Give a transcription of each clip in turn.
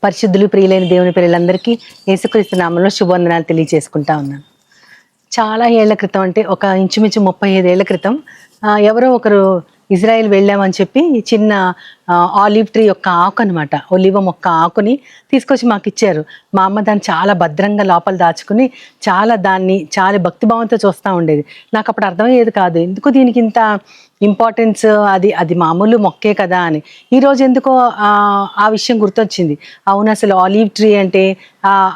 పరిశుద్ధులు ప్రియులైన దేవుని పిల్లలందరికీ యేసుక్రీస్తు నామములో శుభవందనాలు తెలియజేసుకుంటా ఉన్నాను. చాలా ఏళ్ల క్రితం, అంటే ఒక ఇంచుమించు 35 ఏళ్ల క్రితం ఎవరో ఒకరు ఇజ్రాయెల్ వెళ్ళామని చెప్పి చిన్న ఆలివ్ ట్రీ యొక్క ఆకు అనమాట, ఒలివ మొక్క ఆకుని తీసుకొచ్చి మాకు ఇచ్చారు. మా అమ్మ దాన్ని చాలా భద్రంగా లోపల దాచుకుని దాన్ని చాలా భక్తిభావంతో చూస్తూ ఉండేది. నాకు అప్పుడు అర్థమయ్యేది కాదు, ఎందుకు దీనికి ఇంత ఇంపార్టెన్స్, అది మామూలు మొక్కే కదా అని. ఈరోజు ఎందుకో ఆ విషయం గుర్తొచ్చింది. అవును, అసలు ఆలివ్ ట్రీ అంటే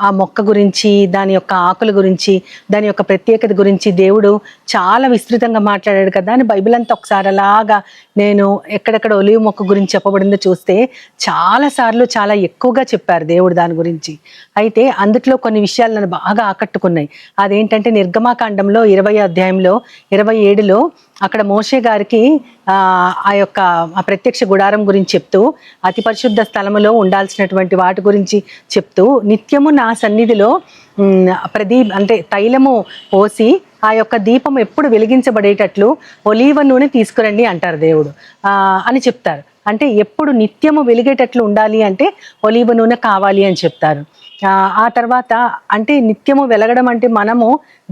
ఆ మొక్క గురించి, దాని యొక్క ఆకుల గురించి, దాని యొక్క ప్రత్యేకత గురించి దేవుడు చాలా విస్తృతంగా మాట్లాడాడు కదా అని బైబిల్ అంతా ఒకసారి అలాగా నేను ఎక్కడెక్కడ ఒలివ్ మొక్క గురించి చెప్పబడిందో చూస్తే చాలాసార్లు చాలా ఎక్కువగా చెప్పారు దేవుడు దాని గురించి. అయితే అందుట్లో కొన్ని విషయాలు నన్ను బాగా ఆకట్టుకున్నాయి. అదేంటంటే నిర్గమాకాండంలో 20వ అధ్యాయంలో 27లో అక్కడ మోషే గారికి ఆ యొక్క ప్రత్యక్ష గుడారం గురించి చెప్తూ, అతి పరిశుద్ధ స్థలములో ఉండాల్సినటువంటి వాటి గురించి చెప్తూ, నిత్యము నా సన్నిధిలో అంటే తైలము పోసి ఆ యొక్క దీపం ఎప్పుడు వెలిగించబడేటట్లు ఒలీవ నూనె తీసుకురండి అంటారు దేవుడు అని చెప్తారు. అంటే ఎప్పుడు నిత్యము వెలిగేటట్లు ఉండాలి అంటే ఒలీవ నూనె కావాలి అని చెప్తారు. ఆ తర్వాత అంటే నిత్యము వెలగడం అంటే మనము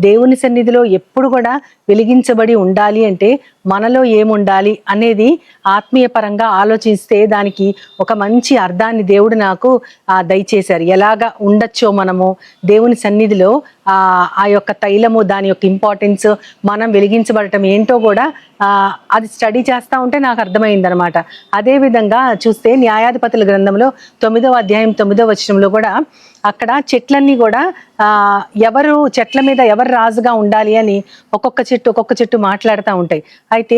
దేవుని సన్నిధిలో ఎప్పుడు కూడా వెలిగించబడి ఉండాలి అంటే మనలో ఏముండాలి అనేది ఆత్మీయ పరంగా ఆలోచిస్తే దానికి ఒక మంచి అర్థాన్ని దేవుడు నాకు దయచేశారు. ఎలాగా ఉండొచ్చో మనము దేవుని సన్నిధిలో ఆ యొక్క తైలము, దాని యొక్క ఇంపార్టెన్స్, మనం వెలిగించబడటం ఏంటో కూడా అది స్టడీ చేస్తూ ఉంటే నాకు అర్థమైంది అనమాట. అదేవిధంగా చూస్తే న్యాయాధిపతుల గ్రంథంలో 9వ అధ్యాయం 9వ వచనంలో కూడా అక్కడ చెట్లన్నీ కూడా చెట్ల మీద ఎవరు రాజుగా ఉండాలి అని ఒక్కొక్క చెట్టు మాట్లాడుతూ ఉంటాయి. అయితే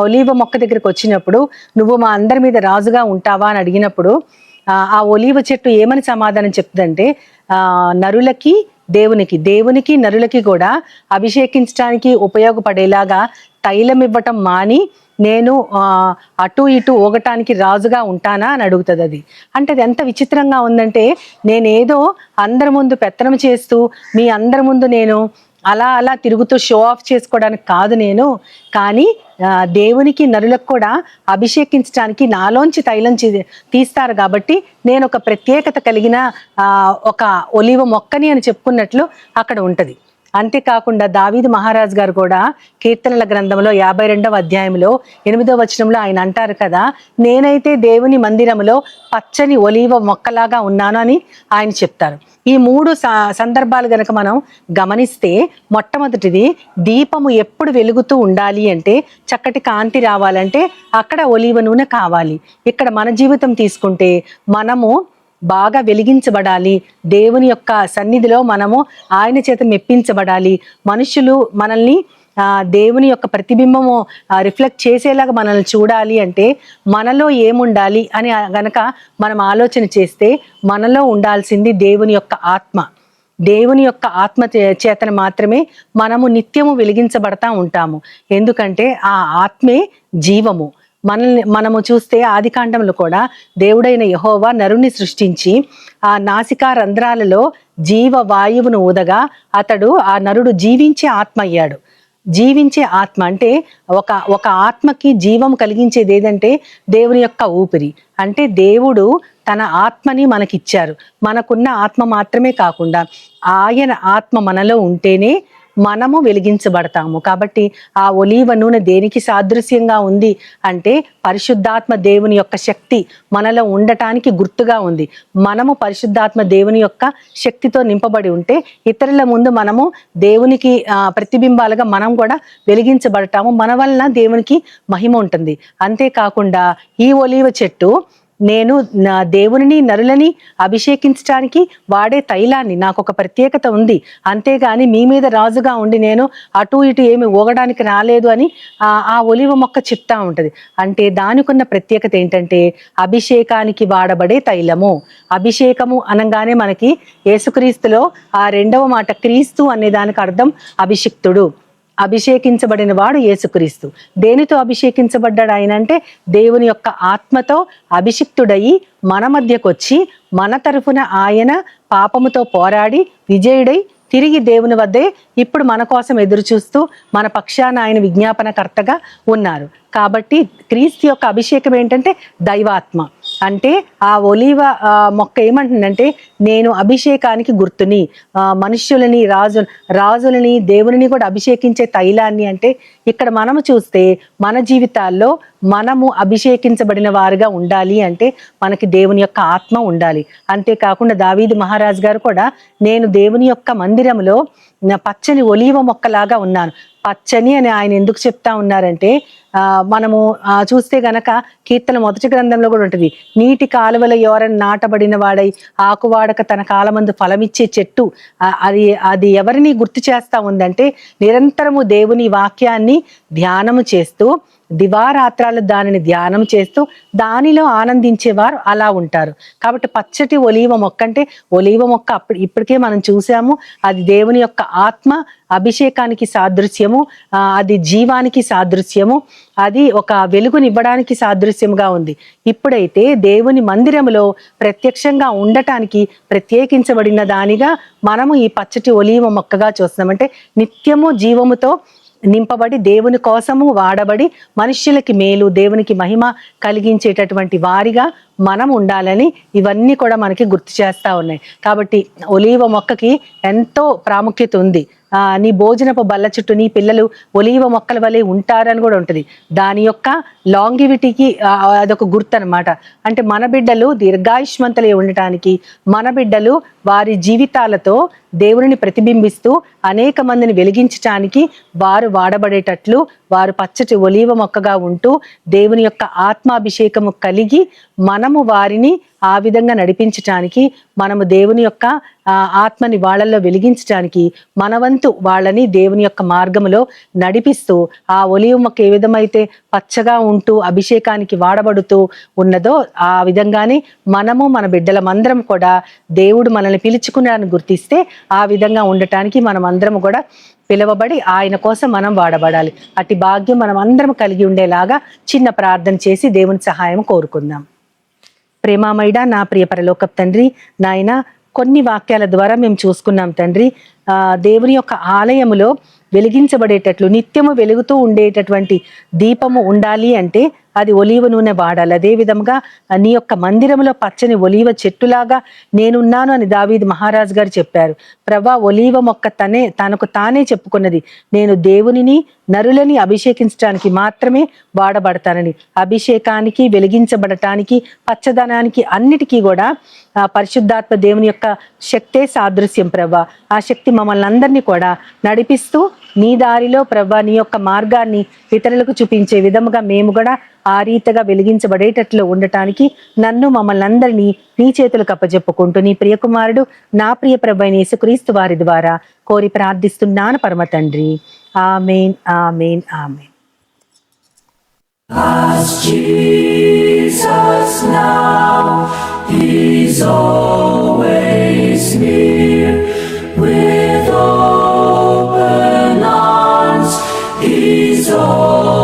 ఒలీవ మొక్క దగ్గరికి వచ్చినప్పుడు నువ్వు మా అందరి మీద రాజుగా ఉంటావా అని అడిగినప్పుడు ఆ ఒలీవ చెట్టు ఏమని సమాధానం చెప్తుందంటే, నరులకి దేవునికి నరులకి కూడా అభిషేకించడానికి ఉపయోగపడేలాగా తైలం ఇవ్వటం మాని నేను అటు ఇటు ఊగటానికి రాజుగా ఉంటానా అని అడుగుతుంది. అది అంటే అది ఎంత విచిత్రంగా ఉందంటే, నేనేదో అందరి ముందు పెత్తనం చేస్తూ మీ అందరి ముందు నేను అలా తిరుగుతూ షో ఆఫ్ చేసుకోవడానికి కాదు నేను, కానీ దేవునికి నరులకు కూడా అభిషేకించడానికి నాలోంచి తైలం తీస్తారు కాబట్టి నేను ఒక ప్రత్యేకత కలిగిన ఒక ఒలీవ మొక్కని అని చెప్పుకున్నట్లు అక్కడ ఉంటది. అంతేకాకుండా దావీదు మహారాజు గారు కూడా కీర్తనల గ్రంథంలో 52వ అధ్యాయంలో 8వ వచనంలో ఆయన అంటారు కదా, నేనైతే దేవుని మందిరంలో పచ్చని ఒలీవ మొక్కలాగా ఉన్నాను అని ఆయన చెప్తారు. ఈ 3 సందర్భాలు గనక మనం గమనిస్తే, మొట్టమొదటిది దీపము ఎప్పుడు వెలుగుతూ ఉండాలి అంటే, చక్కటి కాంతి రావాలంటే అక్కడ ఒలీవ నూనె కావాలి. ఇక్కడ మన జీవితం తీసుకుంటే మనము బాగా వెలిగించబడాలి, దేవుని యొక్క సన్నిధిలో మనము ఆయన చేత మెప్పించబడాలి, మనుషులు మనల్ని దేవుని యొక్క ప్రతిబింబము రిఫ్లెక్ట్ చేసేలాగా మనల్ని చూడాలి అంటే మనలో ఏముండాలి అని గనక మనం ఆలోచన చేస్తే, మనలో ఉండాల్సింది దేవుని యొక్క ఆత్మ. దేవుని యొక్క ఆత్మ చేతన మాత్రమే మనము నిత్యము వెలిగించబడతా ఉంటాము. ఎందుకంటే ఆ ఆత్మే జీవము. మనము చూస్తే ఆదికాండంలో కూడా దేవుడైన యెహోవా నరుని సృష్టించి ఆ నాసికా రంధ్రాలలో జీవ వాయువును ఊదగా ఆ నరుడు జీవించే ఆత్మ అయ్యాడు. జీవించే ఆత్మ అంటే ఒక ఆత్మకి జీవం కలిగించేది ఏదంటే దేవుని యొక్క ఊపిరి. అంటే దేవుడు తన ఆత్మని మనకిచ్చారు. మనకున్న ఆత్మ మాత్రమే కాకుండా ఆయన ఆత్మ మనలో ఉంటేనే మనము వెలిగించబడతాము. కాబట్టి ఆ ఒలీవ నూనె దేనికి సాదృశ్యంగా ఉంది అంటే, పరిశుద్ధాత్మ దేవుని యొక్క శక్తి మనలో ఉండటానికి గుర్తుగా ఉంది. మనము పరిశుద్ధాత్మ దేవుని యొక్క శక్తితో నింపబడి ఉంటే ఇతరుల ముందు మనము దేవునికి ప్రతిబింబాలుగా మనం కూడా వెలిగించబడతాము. మన వలన దేవునికి మహిమ ఉంటుంది. అంతేకాకుండా ఈ ఒలీవ చెట్టు నేను నా దేవుని నరులని అభిషేకించడానికి వాడే తైలాన్ని, నాకు ఒక ప్రత్యేకత ఉంది, అంతేగాని మీ మీద రాజుగా ఉండి నేను అటు ఇటు ఏమి ఊగడానికి రాలేదు అని ఆ ఒలివ మొక్క చెప్తా ఉంటది. అంటే దానికున్న ప్రత్యేకత ఏంటంటే అభిషేకానికి వాడబడే తైలము. అభిషేకము అనగానే మనకి యేసుక్రీస్తులో ఆ 2వ మాట క్రీస్తు అనే దానికి అర్థం అభిషిక్తుడు. అభిషేకించబడిన వాడు యేసుక్రీస్తు. దేనితో అభిషేకించబడ్డాడు ఆయన అంటే, దేవుని యొక్క ఆత్మతో అభిషిక్తుడయి మన మధ్యకు వచ్చి మన తరఫున ఆయన పాపముతో పోరాడి విజయుడై తిరిగి దేవుని వద్దే ఇప్పుడు మన కోసం ఎదురు చూస్తూ మన పక్షాన ఆయన విజ్ఞాపనకర్తగా ఉన్నారు. కాబట్టి క్రీస్తు యొక్క అభిషేకం ఏంటంటే దైవాత్మ. అంటే ఆ ఒలీవ మొక్క ఏమంటుందంటే నేను అభిషేకానికి గుర్తుని, మనుష్యులని రాజులని దేవుని కూడా అభిషేకించే తైలాన్ని. అంటే ఇక్కడ మనము చూస్తే మన జీవితాల్లో మనము అభిషేకించబడిన వారుగా ఉండాలి అంటే మనకి దేవుని యొక్క ఆత్మ ఉండాలి. అంతేకాకుండా దావీదు మహారాజు గారు కూడా నేను దేవుని యొక్క మందిరంలో పచ్చని ఒలీవ మొక్కలాగా ఉన్నాను. పచ్చని అని ఆయన ఎందుకు చెప్తా ఉన్నారంటే మనము చూస్తే గనక కీర్తన 1వ గ్రంథంలో కూడా ఉంటుంది, నీటి కాలువల ఎవరని నాటబడిన వాడై ఆకువాడక తన కాలమందు ఫలమిచ్చే చెట్టు. అది ఎవరిని గుర్తు చేస్తా ఉందంటే నిరంతరము దేవుని వాక్యాన్ని ధ్యానము చేస్తూ దివారాత్రాలు దానిని ధ్యానం చేస్తూ దానిలో ఆనందించేవారు అలా ఉంటారు. కాబట్టి పచ్చటి ఒలీవ మొక్క అంటే ఒలీవ మొక్క ఇప్పటికే మనం చూసాము, అది దేవుని యొక్క ఆత్మ అభిషేకానికి సాదృశ్యము, అది జీవానికి సాదృశ్యము, అది ఒక వెలుగునివ్వడానికి సాదృశ్యముగా ఉంది. ఇప్పుడైతే దేవుని మందిరములో ప్రత్యక్షంగా ఉండటానికి ప్రత్యేకించబడిన దానిగా మనము ఈ పచ్చటి ఒలీవ మొక్కగా చూస్తున్నాం. అంటే నిత్యము జీవముతో నింపబడి దేవుని కోసము వాడబడి మనుష్యులకి మేలు దేవునికి మహిమ కలిగించేటటువంటి వారిగా మనం ఉండాలని ఇవన్నీ కూడా మనకి గుర్తు చేస్తా ఉన్నాయి. కాబట్టి ఒలీవ మొక్కకి ఎంతో ప్రాముఖ్యత ఉంది. నీ భోజనపు బల్ల చుట్టూ నీ పిల్లలు ఒలీవ మొక్కల వలె ఉంటారని కూడా ఉంటుంది. దాని యొక్క లాంగివిటీకి అదొక గుర్తు అనమాట. అంటే మన బిడ్డలు దీర్ఘాయుష్మంతులై ఉండటానికి, మన బిడ్డలు వారి జీవితాలతో దేవుని ప్రతిబింబిస్తూ అనేక మందిని వెలిగించటానికి వారు వాడబడేటట్లు వారు పచ్చటి ఒలీవ మొక్కగా ఉంటూ దేవుని యొక్క ఆత్మాభిషేకము కలిగి మనము వారిని ఆ విధంగా నడిపించటానికి, మనము దేవుని యొక్క ఆత్మని వాళ్ళల్లో వెలిగించటానికి మన వంతు వాళ్ళని దేవుని యొక్క మార్గములో నడిపిస్తూ ఆ ఒలీవ మొక్క ఏ విధమైతే పచ్చగా ఉంటూ అభిషేకానికి వాడబడుతూ ఉన్నదో ఆ విధంగానే మనము మన బిడ్డలమందరం కూడా దేవుడు మనల్ని పిలుచుకున్నాడని గుర్తిస్తే ఆ విధంగా ఉండటానికి మనం అందరం కూడా పిలువబడి ఆయన కోసం మనం వాడబడాలి. అట్టి భాగ్యం మనం అందరం కలిగి ఉండేలాగా చిన్న ప్రార్థన చేసి దేవుని సహాయం కోరుకుందాం. ప్రేమామయుడ నా ప్రియ పరలోకపు తండ్రి, నాయన కొన్ని వాక్యాల ద్వారా మేము చూసుకున్నాం తండ్రి. దేవుని యొక్క ఆలయములో వెలిగించబడేటట్లు నిత్యము వెలుగుతూ ఉండేటటువంటి దీపము ఉండాలి అంటే అది ఒలీవ నూనె వాడాలి. అదే విధంగా నీ యొక్క మందిరంలో పచ్చని ఒలీవ చెట్టులాగా నేనున్నాను అని దావీదు మహారాజు గారు చెప్పారు. ప్రభా, ఒలీవ మొక్క తనకు తానే చెప్పుకున్నది, నేను దేవునిని నరులని అభిషేకించడానికి మాత్రమే వాడబడతానని. అభిషేకానికి, వెలిగించబడటానికి, పచ్చదనానికి అన్నిటికీ కూడా పరిశుద్ధాత్మ దేవుని యొక్క శక్తే సాదృశ్యం ప్రభా. ఆ శక్తి మమ్మల్ని అందరినీ కూడా నడిపిస్తూ నీ దారిలో ప్రభా నీ యొక్క మార్గాన్ని ఇతరులకు చూపించే విధముగా మేము కూడా ఆ రీతిగా వెలిగించబడేటట్లు ఉండటానికి నన్ను మమ్మల్ని అందరినీ నీ చేతులకు అప్పజెప్పుకుంటూ నీ ప్రియకుమారుడు నా ప్రియ ప్రభు అయిన యేసుక్రీస్తు వారి ద్వారా కోరి ప్రార్థిస్తున్నాను పరమ తండ్రి. ఆమేన్, ఆమేన్, ఆమేన్. As Jesus now is always near, with open arms He's always